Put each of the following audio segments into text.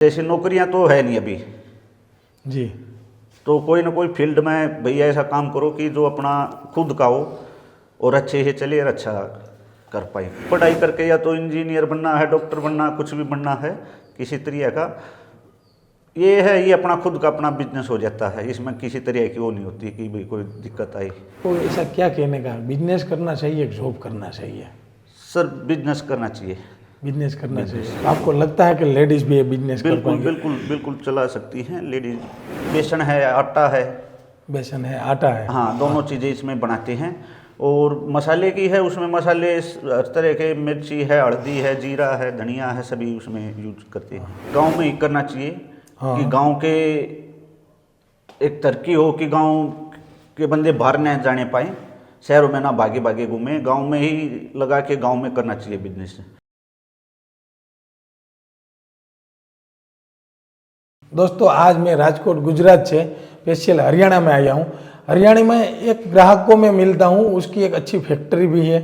जैसे नौकरियां तो है नहीं अभी जी। तो कोई ना कोई फील्ड में भैया ऐसा काम करो कि जो अपना खुद का हो और अच्छे से चले और अच्छा कर पाए। पढ़ाई करके या तो इंजीनियर बनना है, डॉक्टर बनना, कुछ भी बनना है किसी तरीके का, ये है ये अपना खुद का अपना बिजनेस हो जाता है। इसमें किसी तरह की वो नहीं होती कि भाई कोई दिक्कत आई। तो ऐसा क्या कहने का, बिजनेस करना चाहिए, जॉब करना चाहिए? सर बिजनेस करना चाहिए। बिजनेस करना चाहिए। आपको लगता है कि लेडीज़ भी ये बिजनेस कर बिल्कुल पाएंगे? बिल्कुल बिल्कुल चला सकती हैं लेडीज। बेसन है, आटा है, बेसन है, आटा है। हाँ दोनों चीज़ें इसमें बनाते हैं। और मसाले की है, उसमें मसाले हर तरह के, मिर्ची है, हल्दी है, जीरा है, धनिया है, सभी उसमें यूज करते हैं। गांव में ही करना चाहिए कि गांव के एक तरक्की हो कि गांव के बंदे बाहर न जाने पाए, शहरों में ना भागे भागे घूमे, गांव में ही लगा के गांव में करना चाहिए बिजनेस। दोस्तों, आज मैं राजकोट गुजरात से स्पेशल हरियाणा में आया हूँ। हरियाणा में एक ग्राहक को मैं मिलता हूँ, उसकी एक अच्छी फैक्ट्री भी है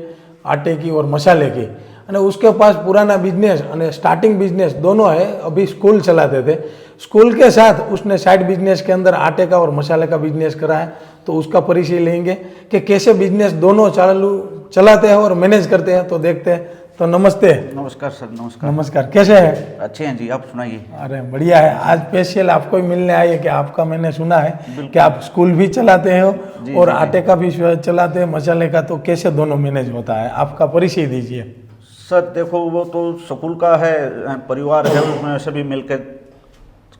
आटे की और मसाले की, અને उसके पास पुराना बिजनेस અને स्टार्टिंग बिजनेस दोनों है। अभी स्कूल चलाते थे, स्कूल के साथ उसने साइड बिजनेस के अंदर आटे का और मसाले का बिजनेस करा है। तो उसका परिचय लेंगे कि कैसे बिजनेस दोनों चलाते हैं और मैनेज करते हैं। तो देखते हैं। तो नमस्ते। नमस्कार सर। नमस्कार। नमस्कार, कैसे हैं? अच्छे हैं जी, आप सुनाइए। अरे बढ़िया है। आज स्पेशल आपको ही मिलने आए कि आपका मैंने सुना है कि आप स्कूल भी चलाते हो और आटे का भी चलाते हैं, मसाले का। तो कैसे दोनों मैनेज होता है, आपका परिचय दीजिए। सर देखो, वो तो स्कूल का है, परिवार है, उसमें सभी मिलकर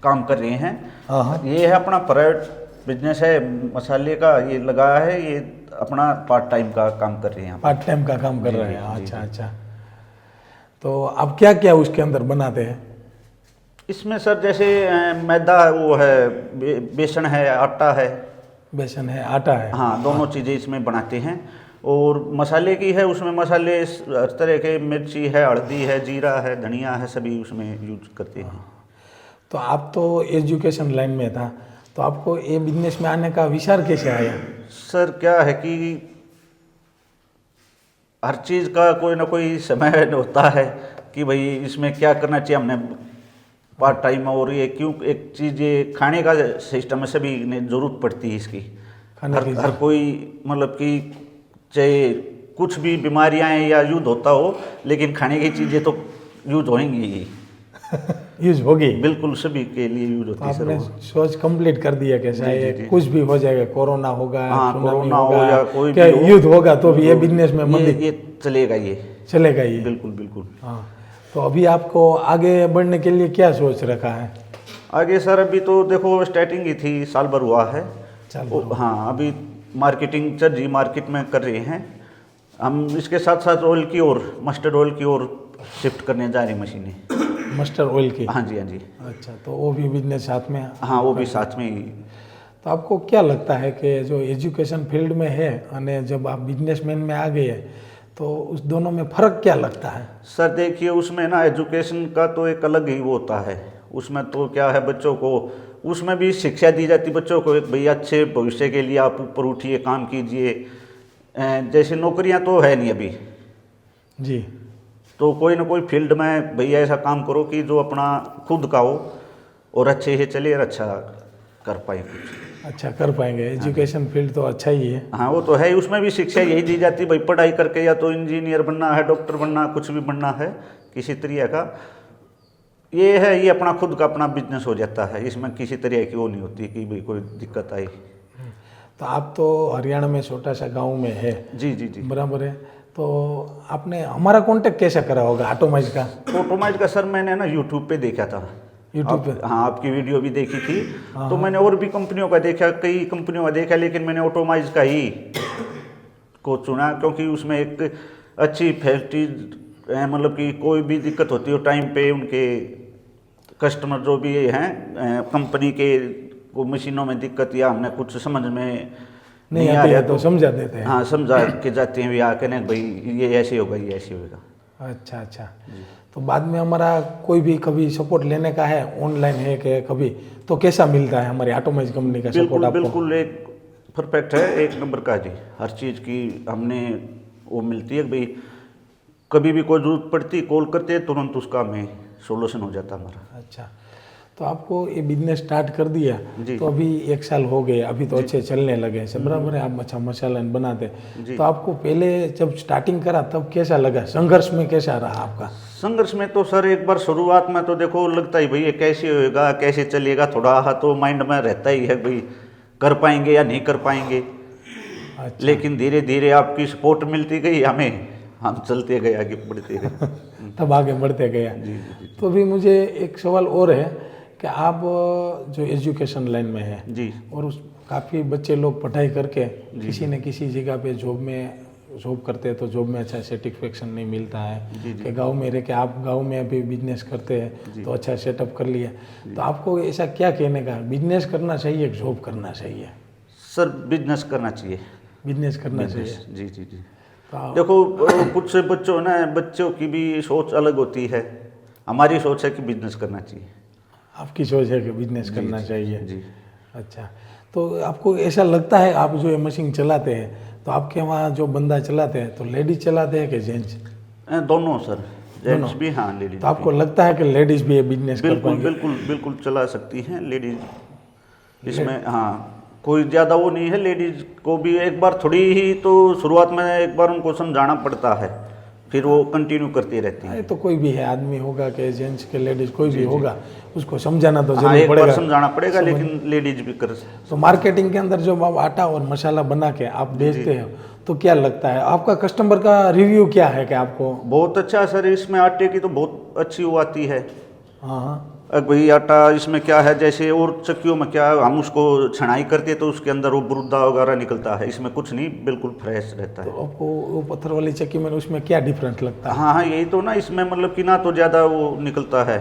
काम कर रहे हैं। हाँ। ये है अपना प्राइवेट बिजनेस है, मसाले का ये लगाया है, ये अपना पार्ट टाइम का काम कर रहे हैं। पार्ट टाइम का काम कर रहे हैं। अच्छा अच्छा। तो आप क्या क्या उसके अंदर बनाते हैं? इसमें सर जैसे मैदा है, वो है, बेसन है, आटा है। बेसन है, आटा है। हाँ दोनों चीज़ें इसमें बनाते हैं। और मसाले की है, उसमें मसाले हर तरह के, मिर्ची है, हल्दी है, जीरा है, धनिया है, सभी उसमें यूज करते हैं। तो आप तो एजुकेशन लाइन में था, तो आपको ये बिजनेस में आने का विचार कैसे आया? सर क्या है कि हर चीज़ का कोई ना कोई समय होता है कि भाई इसमें क्या करना चाहिए। हमने पार्ट टाइम, और ये क्यों एक चीज़, ये खाने का सिस्टम है, सभी ने ज़रूरत पड़ती है इसकी। हर कोई मतलब कि चाहे कुछ भी बीमारियां हैं या युद्ध होता हो, लेकिन खाने की चीज़ें तो यूज होंगी ही। यूज होगी, बिल्कुल सभी के लिए यूज होती है सर। आपने सोच कंप्लीट कर दिया कि चाहे कुछ भी हो जाएगा, कोरोना होगा, हाँ कोरोना होगा, हो या कोई क्या भी युद्ध होगा, तो भी ये बिजनेस में ये चलेगा, ये चलेगा ये। बिल्कुल बिल्कुल। हाँ। तो अभी आपको आगे बढ़ने के लिए क्या सोच रखा है? आगे सर अभी तो देखो स्टार्टिंग ही थी, साल भर हुआ है। हाँ अभी मार्केटिंग चल रही, मार्केट में कर रहे हैं हम। इसके साथ साथ ऑयल की और मस्टर्ड ऑयल की ओर शिफ्ट करने जा रही मशीनें। मस्टर्ड ऑयल की? हाँ जी, हाँ जी। अच्छा, तो वो भी बिजनेस साथ में? हाँ वो भी साथ में ही। तो आपको क्या लगता है कि जो एजुकेशन फील्ड में है और जब आप बिजनेसमैन में आ गए, तो उस दोनों में फ़र्क क्या लगता है? सर देखिए, उसमें ना एजुकेशन का तो एक अलग ही वो होता है। उसमें तो क्या है, बच्चों को उसमें भी शिक्षा दी जाती बच्चों को, एक भैया अच्छे भविष्य के लिए आप ऊपर उठिए, काम कीजिए। जैसे नौकरियां तो है नहीं अभी जी। तो कोई ना कोई फील्ड में भैया ऐसा काम करो कि जो अपना खुद का हो और अच्छे से चले और अच्छा कर पाए कुछ। अच्छा कर पाएंगे। एजुकेशन फील्ड तो अच्छा ही है। हाँ वो तो है, उसमें भी शिक्षा यही दी जाती है भाई, पढ़ाई करके या तो इंजीनियर बनना है, डॉक्टर बनना, कुछ भी बनना है किसी तरीके का। ये है ये अपना खुद का अपना बिजनेस हो जाता है। इसमें किसी तरह की वो नहीं होती कि भाई कोई दिक्कत आई। तो आप तो हरियाणा में छोटा सा गांव में है? जी जी जी। बराबर है। तो आपने हमारा कांटेक्ट कैसे करा होगा ऑटोमाइज का? ऑटोमाइज का सर मैंने ना यूट्यूब पे देखा था। यूट्यूब पे? हाँ आपकी वीडियो भी देखी थी। तो मैंने और भी कंपनियों का देखा, कई कंपनियों का देखा, लेकिन मैंने ऑटोमाइज का ही को चुना, क्योंकि उसमें एक अच्छी फैसिलिटीज, मतलब कि कोई भी दिक्कत होती हो टाइम पे उनके कस्टमर जो भी हैं कंपनी के, को मशीनों में दिक्कत या हमने कुछ समझ में नहीं आ रहा तो समझा देते हैं। हाँ समझा के जाते हैं, आके ना भाई ये ऐसे होगा, ये ऐसे होगा। अच्छा अच्छा। तो बाद में हमारा कोई भी कभी सपोर्ट लेने का है, ऑनलाइन है कि कभी, तो कैसा मिलता है हमारी ऑटोमाइज कंपनी का सपोर्ट आपको? बिल्कुल एक परफेक्ट है, एक नंबर का जी। हर चीज़ की हमने वो मिलती है भाई, कभी भी कोई जरूरत पड़ती कॉल करते हैं तुरंत उसका हमें सोल्यूशन हो जाता हमारा। अच्छा। तो आपको ये बिजनेस स्टार्ट कर दिया जी। तो अभी 1 साल हो गए, अभी तो अच्छे चलने लगे हैं, सब बराबर है, आप अच्छा मसाला बनाते। तो आपको पहले जब स्टार्टिंग करा तब कैसा लगा, संघर्ष में कैसा रहा आपका? संघर्ष में तो सर एक बार शुरुआत में तो देखो लगता ही भाई ये कैसे होएगा, कैसे चलेगा, थोड़ा हाँ तो माइंड में रहता ही है भाई कर पाएंगे या नहीं कर पाएंगे। अच्छा। लेकिन धीरे धीरे आपकी सपोर्ट मिलती गई हमें, हम चलते गए, आगे बढ़ते गए। तब आगे बढ़ते गया। जी जी जी तो भी मुझे एक सवाल और है कि आप जो एजुकेशन लाइन में है जी और उस काफ़ी बच्चे लोग पढ़ाई करके किसी न किसी जगह पे जॉब करते हैं तो जॉब में अच्छा सेटिस्फेक्शन नहीं मिलता है कि गांव में रह के आप गांव में अभी बिजनेस करते हैं तो अच्छा सेटअप कर लिया, तो आपको ऐसा क्या कहने का, बिजनेस करना चाहिए कि जॉब करना चाहिए? सर बिजनेस करना चाहिए। बिजनेस करना चाहिए। जी जी जी तो देखो कुछ से बच्चों की भी सोच अलग होती है, हमारी सोच है कि बिजनेस करना चाहिए। आपकी सोच है कि बिजनेस करना चाहिए। जी अच्छा, तो आपको ऐसा लगता है आप जो ये मशीन चलाते हैं तो आपके वहाँ जो बंदा चलाते हैं तो लेडीज चलाते हैं कि जेंट्स? दोनों सर, जेंट्स भी हाँ लेडीज तो आपको लगता है कि लेडीज भी ये बिजनेस कर बिल्कुल पाएंगे? बिल्कुल बिल्कुल चला सकती हैं लेडीज इसमें। हाँ कोई ज़्यादा वो नहीं है, लेडीज को भी एक बार थोड़ी ही तो शुरुआत में एक बार उनको समझाना पड़ता है, फिर वो कंटिन्यू करती रहती है। ये तो कोई भी है, आदमी होगा कि जेंट्स के लेडीज कोई भी होगा, उसको समझाना तो हाँ जरूर एक बार पड़ेगा। समझाना पड़ेगा, लेकिन लेडीज भी कर तो मार्केटिंग के अंदर जो आप आटा और मसाला बना के आप बेचते हो तो क्या लगता है आपका कस्टमर का रिव्यू क्या है कि आपको? बहुत अच्छा सर, इसमें आटे की तो बहुत अच्छी वो आती है। हाँ हाँ। अब भाई आटा इसमें क्या है, जैसे और चक्कियों में क्या है, हम उसको छनाई करते हैं तो उसके अंदर वो बुरुदा वगैरह निकलता है, इसमें कुछ नहीं, बिल्कुल फ्रेश रहता तो है। आपको वो पत्थर वाली चक्की में उसमें क्या डिफरेंस लगता है? हाँ हाँ यही तो ना, इसमें मतलब कि ना तो ज़्यादा वो निकलता है,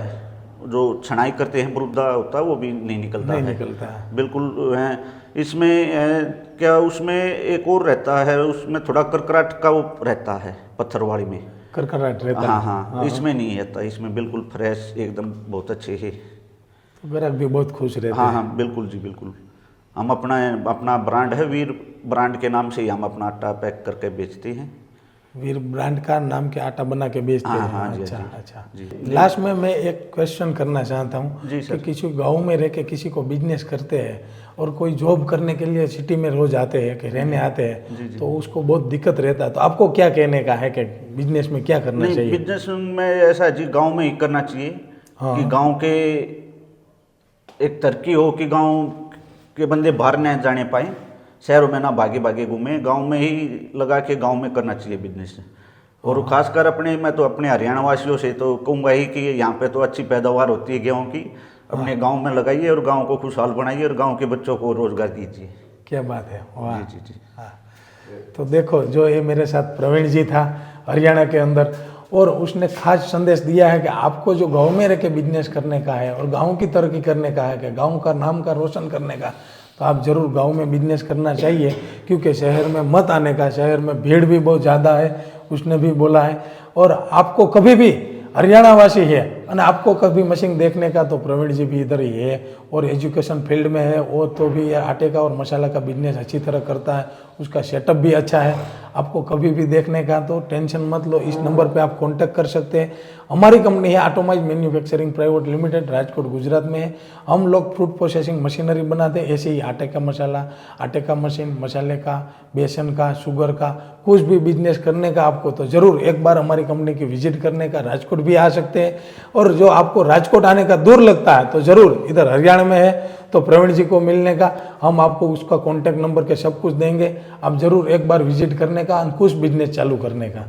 जो छनाई करते हैं बुरुदा होता है वो भी नहीं निकलता नहीं है, निकलता है। बिल्कुल है। इसमें क्या उसमें एक और रहता है, उसमें थोड़ा करकराट का वो रहता है पत्थर वाली में, करकराट रहता है। हाँ हाँ इसमें नहीं रहता, इसमें बिल्कुल फ्रेश एकदम बहुत अच्छे है। तो ग्राहक भी बहुत खुश रहते हाँ हैं। हाँ बिल्कुल जी बिल्कुल। हम अपना ब्रांड है वीर, ब्रांड के नाम से ही हम अपना आटा पैक करके बेचते हैं। वीर ब्रांड का नाम के आटा बना के बेचते हाँ, हैं। हाँ, जी, अच्छा जी, अच्छा। जी। लास्ट में मैं एक क्वेश्चन करना चाहता हूँ जी, कि सर। किसी गांव में रह के किसी को बिजनेस करते हैं और कोई जॉब करने के लिए सिटी में रोज आते हैं कि रहने आते हैं तो उसको बहुत दिक्कत रहता है, तो आपको क्या कहने का है कि बिजनेस में क्या करना नहीं, चाहिए? बिजनेस में ऐसा जी गांव में ही करना चाहिए कि गांव के एक तरक्की हो कि गांव के बंदे बाहर न जाने पाए, शहरों में ना भागे भागे घूमे, गांव में ही लगा के गांव में करना चाहिए बिजनेस। और खासकर मैं तो अपने हरियाणा वासियों से तो कहूँगा ही कि यहाँ पे तो अच्छी पैदावार होती है गेहूँ की, अपने गांव में लगाइए और गांव को खुशहाल बनाइए और गांव के बच्चों को रोजगार दीजिए। क्या बात है, वाह। जी जी जी। हाँ। तो देखो जो ये मेरे साथ प्रवीण जी था हरियाणा के अंदर, और उसने खास संदेश दिया है कि आपको जो गांव में रह के बिजनेस करने का है और गांव की तरक्की करने का है, कि गांव का नाम का रोशन करने का, तो आप ज़रूर गांव में बिजनेस करना चाहिए, क्योंकि शहर में मत आने का, शहर में भीड़ भी बहुत ज़्यादा है, उसने भी बोला है। और आपको कभी भी हरियाणा वासी है और आपको कभी मशीन देखने का तो प्रवीण जी भी इधर ही है और एजुकेशन फील्ड में है, वो तो भी आटे का और मसाला का बिजनेस अच्छी तरह करता है, उसका सेटअप भी अच्छा है। आपको कभी भी देखने का तो टेंशन मत लो, इस नंबर पे आप कांटेक्ट कर सकते हैं। हमारी कंपनी है atomise manufacturing private limited, Rajkot Gujarat में है। हम लोग फूड प्रोसेसिंग मशीनरी बनाते हैं, ऐसे ही आटे का मसाला, आटे का मशीन, मसाले का, बेसन का, शुगर का, कुछ भी बिजनेस करने का आपको तो ज़रूर एक बार हमारी कंपनी की विजिट करने का, राजकोट भी आ सकते हैं। और जो आपको राजकोट आने का दूर लगता है तो ज़रूर इधर हरियाणा में है तो प्रवीण जी को मिलने का हम आपको उसका कॉन्टैक्ट नंबर के सब कुछ देंगे, आप ज़रूर एक बार विजिट करने का और कुछ बिजनेस चालू करने का।